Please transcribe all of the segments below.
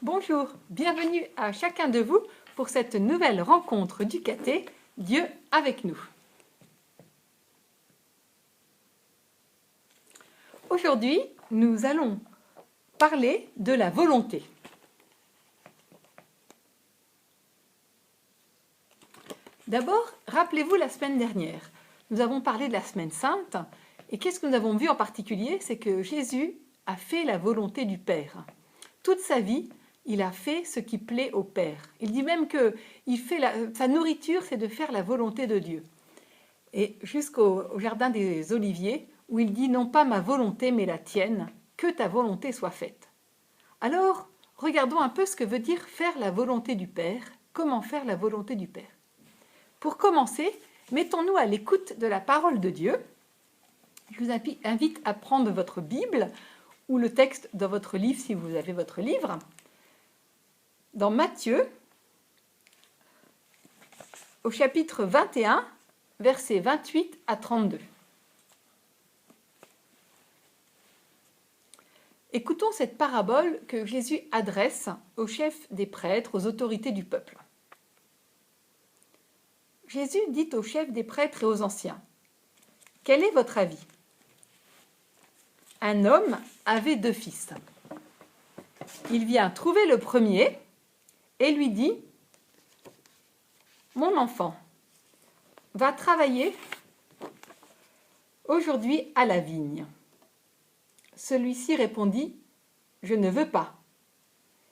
Bonjour, bienvenue à chacun de vous pour cette nouvelle rencontre du caté, Dieu avec nous. Aujourd'hui, nous allons parler de la volonté. D'abord, rappelez-vous la semaine dernière, nous avons parlé de la semaine sainte et qu'est-ce que nous avons vu en particulier? C'est que Jésus a fait la volonté du Père. Toute sa vie, il a fait ce qui plaît au Père. Il dit même que sa nourriture, c'est de faire la volonté de Dieu. Et jusqu'au jardin des Oliviers, où il dit « Non pas ma volonté, mais la tienne, que ta volonté soit faite ». Alors, regardons un peu ce que veut dire faire la volonté du Père. Comment faire la volonté du Père? Pour commencer, mettons-nous à l'écoute de la parole de Dieu. Je vous invite à prendre votre Bible ou le texte dans votre livre si vous avez votre livre. Dans Matthieu, au chapitre 21, versets 28 à 32. Écoutons cette parabole que Jésus adresse aux chefs des prêtres, aux autorités du peuple. Jésus dit aux chefs des prêtres et aux anciens, « Quel est votre avis ? Un homme avait 2 fils. Il vient trouver le premier et lui dit « Mon enfant, va travailler aujourd'hui à la vigne. » Celui-ci répondit « Je ne veux pas. »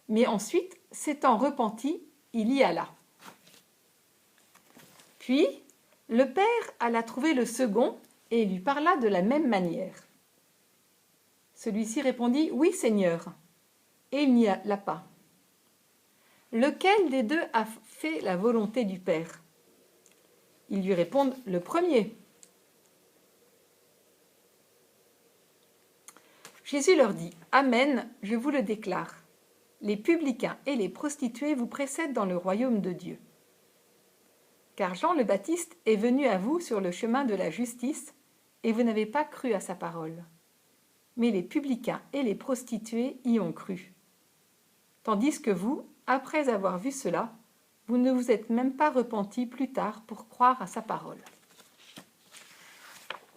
Mais ensuite, s'étant repenti, il y alla. Puis, le père alla trouver le second et lui parla de la même manière. Celui-ci répondit « Oui, Seigneur. » Et il n'y alla pas. Lequel des 2 a fait la volonté du Père? Ils lui répondent « Le premier. » Jésus leur dit « Amen, je vous le déclare. Les publicains et les prostituées vous précèdent dans le royaume de Dieu. Car Jean le Baptiste est venu à vous sur le chemin de la justice, et vous n'avez pas cru à sa parole. Mais les publicains et les prostituées y ont cru. Tandis que vous, après avoir vu cela, vous ne vous êtes même pas repentis plus tard pour croire à sa parole. »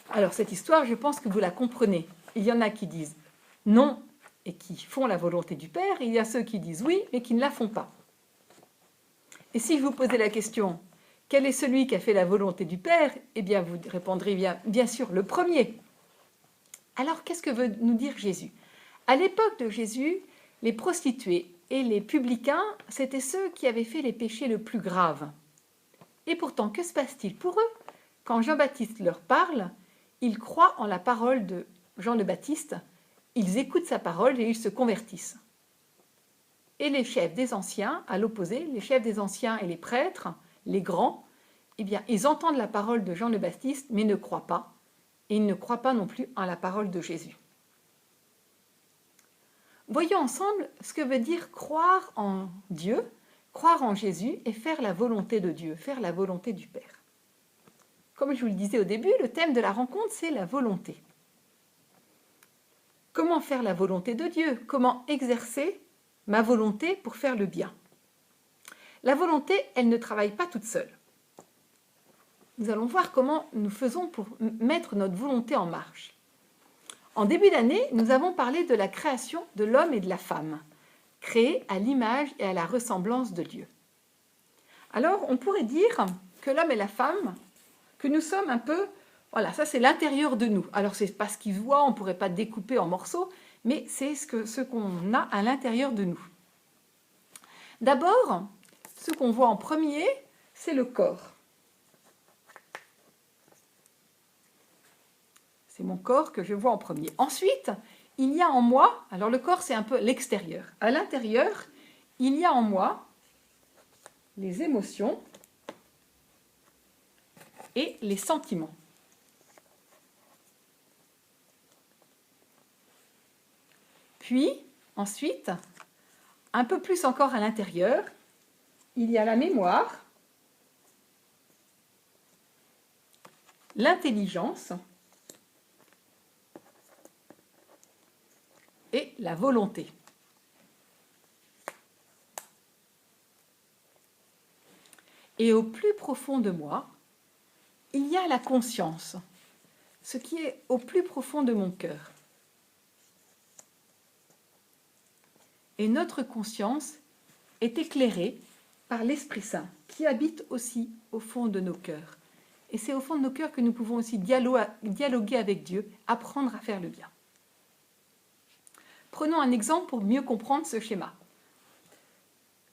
Alors cette histoire, je pense que vous la comprenez. Il y en a qui disent non et qui font la volonté du Père. Il y a ceux qui disent oui mais qui ne la font pas. Et si je vous posais la question, quel est celui qui a fait la volonté du Père? Eh bien, vous répondrez bien sûr le premier. Alors, qu'est-ce que veut nous dire Jésus? À l'époque de Jésus, les prostituées et les publicains, c'étaient ceux qui avaient fait les péchés les plus graves. Et pourtant, que se passe-t-il pour eux? Quand Jean-Baptiste leur parle, ils croient en la parole de Jean le Baptiste, ils écoutent sa parole et ils se convertissent. Et les chefs des anciens, à l'opposé, les chefs des anciens et les prêtres, les grands, eh bien, ils entendent la parole de Jean le Baptiste, mais ne croient pas. Et ils ne croient pas non plus en la parole de Jésus. Voyons ensemble ce que veut dire croire en Dieu, croire en Jésus et faire la volonté de Dieu, faire la volonté du Père. Comme je vous le disais au début, le thème de la rencontre, c'est la volonté. Comment faire la volonté de Dieu? Comment exercer ma volonté pour faire le bien? La volonté, elle ne travaille pas toute seule. Nous allons voir comment nous faisons pour mettre notre volonté en marche. En début d'année, nous avons parlé de la création de l'homme et de la femme, créés à l'image et à la ressemblance de Dieu. Alors, on pourrait dire que l'homme et la femme, que nous sommes un peu, voilà, ça c'est l'intérieur de nous. Alors, c'est pas ce qu'ils voient, on ne pourrait pas découper en morceaux, mais c'est ce qu'on a à l'intérieur de nous. D'abord, ce qu'on voit en premier, c'est le corps. C'est mon corps que je vois en premier. Ensuite, il y a en moi, alors le corps c'est un peu l'extérieur. À l'intérieur, il y a en moi les émotions et les sentiments. Puis, ensuite, un peu plus encore à l'intérieur, il y a la mémoire, l'intelligence et la volonté. Et au plus profond de moi, il y a la conscience, ce qui est au plus profond de mon cœur. Et notre conscience est éclairée par l'Esprit Saint, qui habite aussi au fond de nos cœurs. Et c'est au fond de nos cœurs que nous pouvons aussi dialoguer avec Dieu, apprendre à faire le bien. Prenons un exemple pour mieux comprendre ce schéma.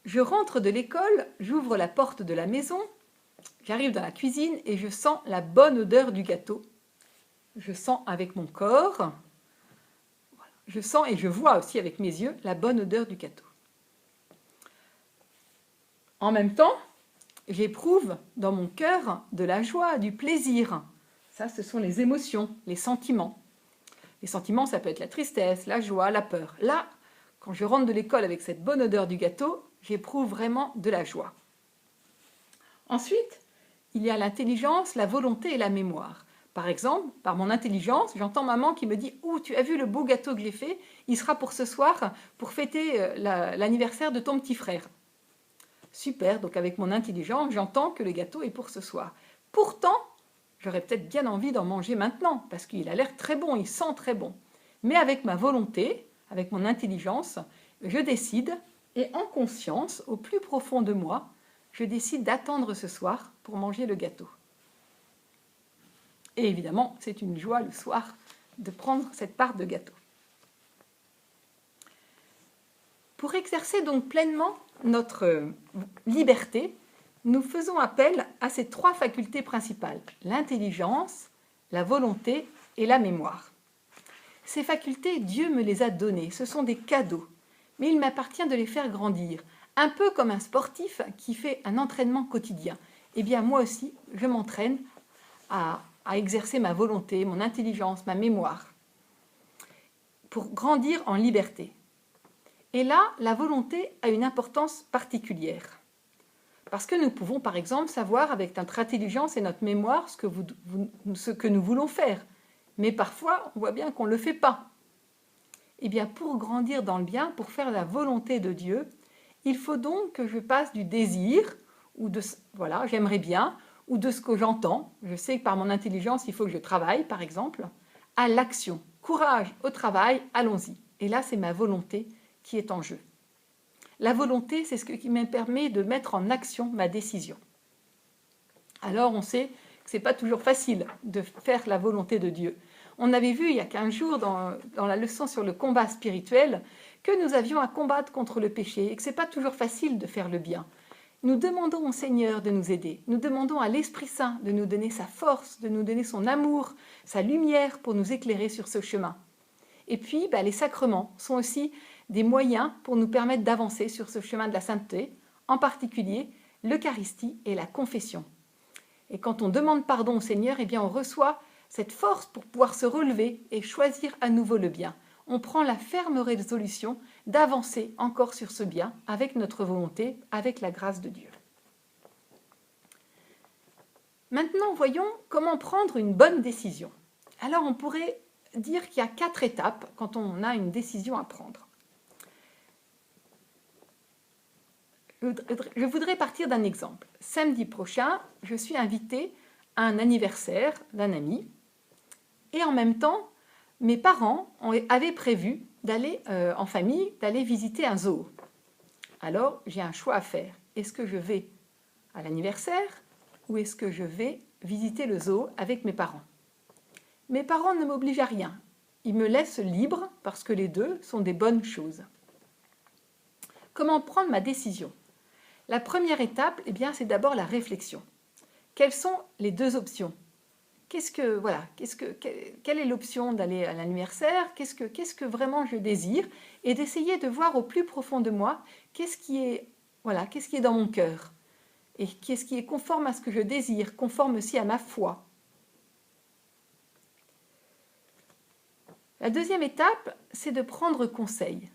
Je rentre de l'école, j'ouvre la porte de la maison, j'arrive dans la cuisine et je sens la bonne odeur du gâteau. Je sens avec mon corps, je sens et je vois aussi avec mes yeux la bonne odeur du gâteau. En même temps, j'éprouve dans mon cœur de la joie, du plaisir. Ça, ce sont les émotions, les sentiments. Les sentiments, ça peut être la tristesse, la joie, la peur. Là, quand je rentre de l'école avec cette bonne odeur du gâteau, j'éprouve vraiment de la joie. Ensuite, il y a l'intelligence, la volonté et la mémoire. Par exemple, par mon intelligence, j'entends maman qui me dit « Ouh, tu as vu le beau gâteau que j'ai fait? Il sera pour ce soir, pour fêter l'anniversaire de ton petit frère. » Super, donc avec mon intelligence, j'entends que le gâteau est pour ce soir. Pourtant, j'aurais peut-être bien envie d'en manger maintenant, parce qu'il a l'air très bon, il sent très bon. Mais avec ma volonté, avec mon intelligence, je décide, et en conscience, au plus profond de moi, je décide d'attendre ce soir pour manger le gâteau. Et évidemment, c'est une joie le soir de prendre cette part de gâteau. Pour exercer donc pleinement notre liberté, nous faisons appel à ces trois facultés principales, l'intelligence, la volonté et la mémoire. Ces facultés, Dieu me les a données, ce sont des cadeaux, mais il m'appartient de les faire grandir, un peu comme un sportif qui fait un entraînement quotidien. Eh bien, moi aussi, je m'entraîne à exercer ma volonté, mon intelligence, ma mémoire, pour grandir en liberté. Et là, la volonté a une importance particulière. Parce que nous pouvons, par exemple, savoir avec notre intelligence et notre mémoire ce que nous voulons faire. Mais parfois, on voit bien qu'on ne le fait pas. Eh bien, pour grandir dans le bien, pour faire la volonté de Dieu, il faut donc que je passe du désir, ou de « voilà, j'aimerais bien », ou de ce que j'entends, je sais que par mon intelligence, il faut que je travaille, par exemple, à l'action. Courage au travail, allons-y. Et là, c'est ma volonté qui est en jeu. La volonté, c'est ce qui me permet de mettre en action ma décision. Alors, on sait que ce n'est pas toujours facile de faire la volonté de Dieu. On avait vu il y a 15 jours dans la leçon sur le combat spirituel que nous avions à combattre contre le péché et que ce n'est pas toujours facile de faire le bien. Nous demandons au Seigneur de nous aider. Nous demandons à l'Esprit Saint de nous donner sa force, de nous donner son amour, sa lumière pour nous éclairer sur ce chemin. Et puis, les sacrements sont aussi des moyens pour nous permettre d'avancer sur ce chemin de la sainteté, en particulier l'Eucharistie et la confession. Et quand on demande pardon au Seigneur, eh bien on reçoit cette force pour pouvoir se relever et choisir à nouveau le bien. On prend la ferme résolution d'avancer encore sur ce bien avec notre volonté, avec la grâce de Dieu. Maintenant, voyons comment prendre une bonne décision. Alors, on pourrait dire qu'il y a 4 étapes quand on a une décision à prendre. Je voudrais partir d'un exemple. Samedi prochain, je suis invitée à un anniversaire d'un ami et en même temps, mes parents avaient prévu d'aller en famille, d'aller visiter un zoo. Alors, j'ai un choix à faire. Est-ce que je vais à l'anniversaire ou est-ce que je vais visiter le zoo avec mes parents? Mes parents ne m'obligent à rien. Ils me laissent libre parce que les deux sont des bonnes choses. Comment prendre ma décision? La première étape, c'est d'abord la réflexion. Quelles sont les 2 options? Quelle est l'option d'aller à l'anniversaire? Qu'est-ce que vraiment je désire? Et d'essayer de voir au plus profond de moi qu'est-ce qui est dans mon cœur et qu'est-ce qui est conforme à ce que je désire, conforme aussi à ma foi. La deuxième étape, c'est de prendre conseil.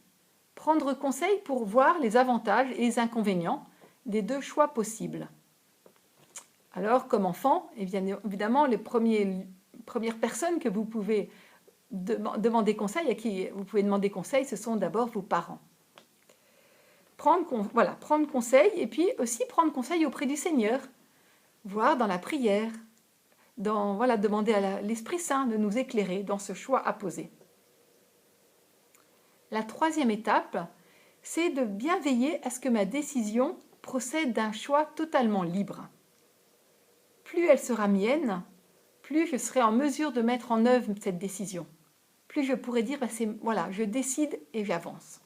Prendre conseil pour voir les avantages et les inconvénients des 2 choix possibles. Alors, comme enfant, évidemment, les premières personnes que vous pouvez demander conseil, à qui vous pouvez demander conseil, ce sont d'abord vos parents. prendre conseil et puis aussi prendre conseil auprès du Seigneur, voire dans la prière, demander à l'Esprit Saint de nous éclairer dans ce choix à poser. La troisième étape, c'est de bien veiller à ce que ma décision procède d'un choix totalement libre. Plus elle sera mienne, plus je serai en mesure de mettre en œuvre cette décision. Plus je pourrai dire, voilà, je décide et j'avance.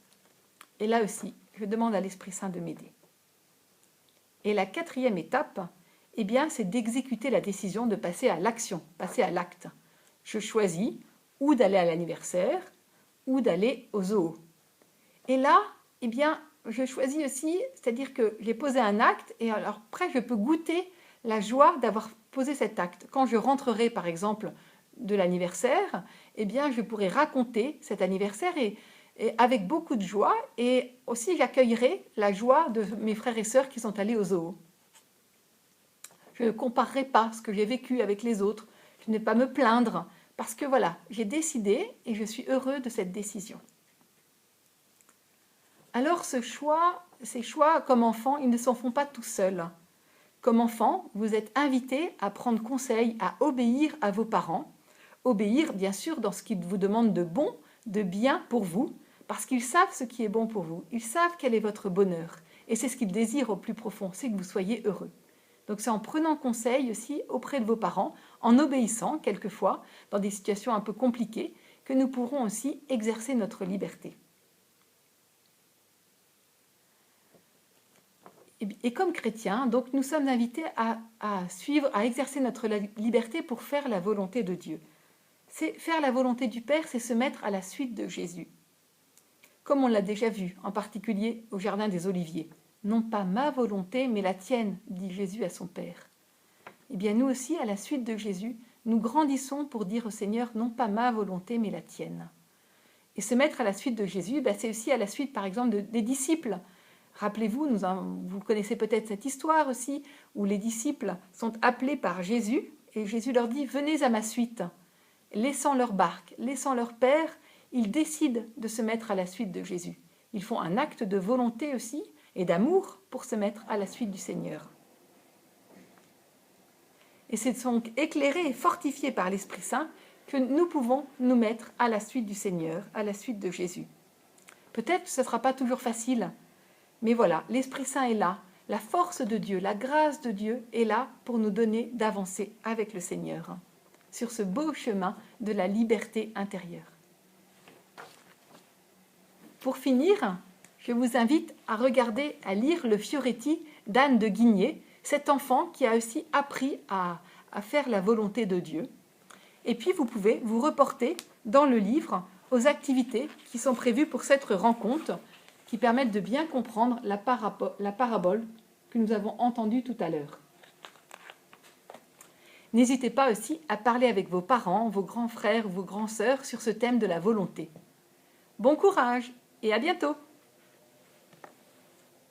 Et là aussi, je demande à l'Esprit Saint de m'aider. Et la quatrième étape, eh bien, c'est d'exécuter la décision, de passer à l'action, passer à l'acte. Je choisis ou d'aller à l'anniversaire ou d'aller au zoo. Et là, eh bien, je choisis aussi, c'est-à-dire que j'ai posé un acte et alors après, je peux goûter la joie d'avoir posé cet acte. Quand je rentrerai, par exemple, de l'anniversaire, eh bien, je pourrai raconter cet anniversaire et avec beaucoup de joie, et aussi j'accueillerai la joie de mes frères et sœurs qui sont allés au zoo. Je ne comparerai pas ce que j'ai vécu avec les autres, je n'ai pas à me plaindre, parce que voilà, j'ai décidé et je suis heureux de cette décision. Alors ces choix, comme enfant, ils ne s'en font pas tout seuls. Comme enfant, vous êtes invité à prendre conseil, à obéir à vos parents, obéir bien sûr dans ce qu'ils vous demandent de bon, de bien pour vous, parce qu'ils savent ce qui est bon pour vous, ils savent quel est votre bonheur, et c'est ce qu'ils désirent au plus profond, c'est que vous soyez heureux. Donc c'est en prenant conseil aussi auprès de vos parents, en obéissant quelquefois, dans des situations un peu compliquées, que nous pourrons aussi exercer notre liberté. Et comme chrétiens, donc nous sommes invités à exercer notre liberté pour faire la volonté de Dieu. Faire la volonté du Père, c'est se mettre à la suite de Jésus. Comme on l'a déjà vu, en particulier au Jardin des Oliviers. Non pas ma volonté, mais la tienne, dit Jésus à son Père. Eh bien, nous aussi, à la suite de Jésus, nous grandissons pour dire au Seigneur, non pas ma volonté, mais la tienne. Et se mettre à la suite de Jésus, c'est aussi à la suite, par exemple, des disciples. Rappelez-vous, vous connaissez peut-être cette histoire aussi, où les disciples sont appelés par Jésus, et Jésus leur dit, venez à ma suite. Laissant leur barque, laissant leur père, ils décident de se mettre à la suite de Jésus. Ils font un acte de volonté aussi, et d'amour pour se mettre à la suite du Seigneur. Et c'est donc éclairés et fortifiés par l'Esprit Saint que nous pouvons nous mettre à la suite du Seigneur, à la suite de Jésus. Peut-être que ce ne sera pas toujours facile, mais voilà, l'Esprit Saint est là, la force de Dieu, la grâce de Dieu est là pour nous donner d'avancer avec le Seigneur sur ce beau chemin de la liberté intérieure. Pour finir, je vous invite à lire le Fioretti d'Anne de Guigné, cet enfant qui a aussi appris à faire la volonté de Dieu. Et puis vous pouvez vous reporter dans le livre aux activités qui sont prévues pour cette rencontre, qui permettent de bien comprendre la parabole que nous avons entendue tout à l'heure. N'hésitez pas aussi à parler avec vos parents, vos grands frères, vos grandes sœurs sur ce thème de la volonté. Bon courage et à bientôt!